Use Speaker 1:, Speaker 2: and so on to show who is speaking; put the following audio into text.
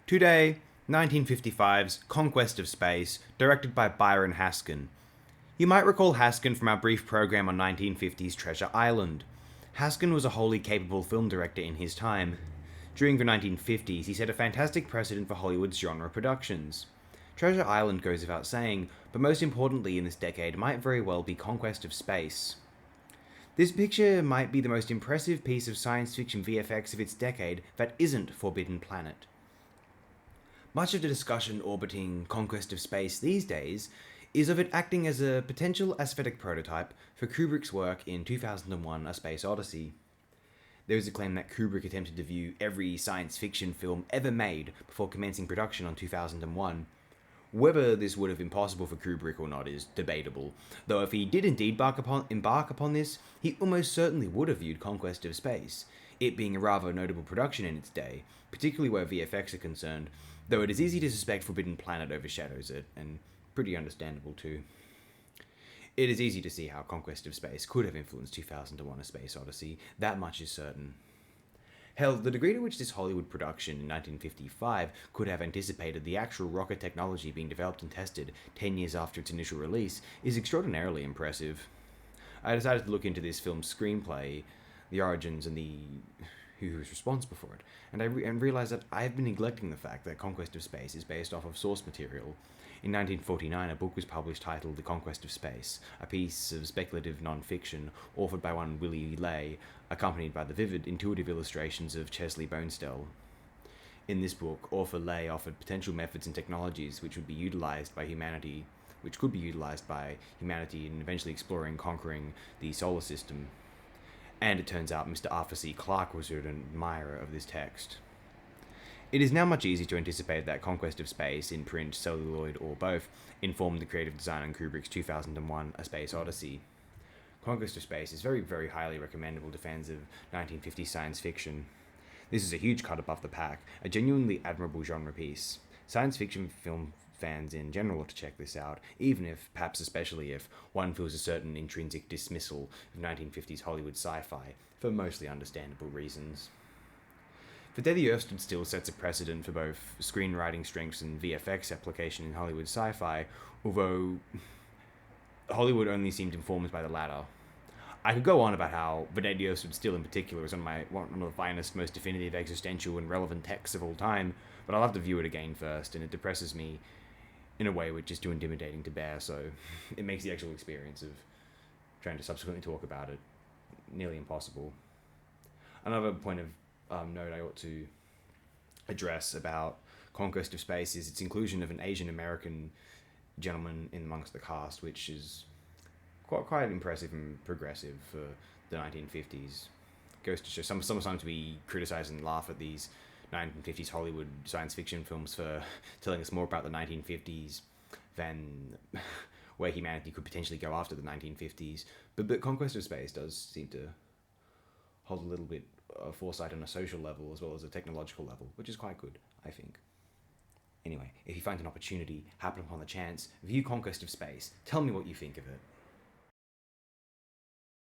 Speaker 1: Today, 1955's Conquest of Space, directed by Byron Haskin. You might recall Haskin from our brief program on 1950's Treasure Island. Haskin was a wholly capable film director in his time. During the 1950s, he set a fantastic precedent for Hollywood's genre productions. Treasure Island goes without saying, but most importantly in this decade might very well be Conquest of Space. This picture might be the most impressive piece of science fiction VFX of its decade that isn't Forbidden Planet. Much of the discussion orbiting Conquest of Space these days is of it acting as a potential aesthetic prototype for Kubrick's work in 2001: A Space Odyssey. There is a claim that Kubrick attempted to view every science fiction film ever made before commencing production on 2001. Whether this would have been possible for Kubrick or not is debatable, though if he did indeed embark upon this, he almost certainly would have viewed Conquest of Space, it being a rather notable production in its day, particularly where VFX are concerned, though it is easy to suspect Forbidden Planet overshadows it, and pretty understandable too. It is easy to see how Conquest of Space could have influenced 2001: A Space Odyssey, that much is certain. Hell, the degree to which this Hollywood production in 1955 could have anticipated the actual rocket technology being developed and tested 10 years after its initial release is extraordinarily impressive. I decided to look into this film's screenplay, the origins, and who was responsible for it, and I realized that I have been neglecting the fact that Conquest of Space is based off of source material. In 1949, a book was published titled The Conquest of Space, a piece of speculative non-fiction authored by one Willie Ley, accompanied by the vivid, intuitive illustrations of Chesley Bonestell. In this book, author Ley offered potential methods and technologies which could be utilized by humanity in eventually exploring and conquering the solar system. And it turns out Mr. Arthur C. Clarke was an admirer of this text. It is now much easier to anticipate that Conquest of Space, in print, celluloid, or both, informed the creative design on Kubrick's 2001: A Space Odyssey. Conquest of Space is very, very highly recommendable to fans of 1950s science fiction. This is a huge cut above the pack, a genuinely admirable genre piece. Science fiction film fans in general ought to check this out, even if, perhaps especially if, one feels a certain intrinsic dismissal of 1950s Hollywood sci-fi, for mostly understandable reasons. The Day the Earth Stood Still sets a precedent for both screenwriting strengths and VFX application in Hollywood sci-fi, although Hollywood only seemed informed by the latter. I could go on about how The Day the Earth Stood Still in particular is one of the finest, most definitive, existential, and relevant texts of all time, but I'll have to view it again first, and it depresses me in a way which is too intimidating to bear, so it makes the actual experience of trying to subsequently talk about it nearly impossible. Another point of note I ought to address about Conquest of Space is its inclusion of an Asian American gentleman in amongst the cast, which is quite impressive and progressive for the 1950s. Goes to show sometimes we criticize and laugh at these 1950s Hollywood science fiction films for telling us more about the 1950s than where humanity could potentially go after the 1950s. But Conquest of Space does seem to hold a little bit of foresight on a social level as well as a technological level, which is quite good, I think. Anyway, if you find an opportunity, happen upon the chance, view Conquest of Space. Tell me what you think of it.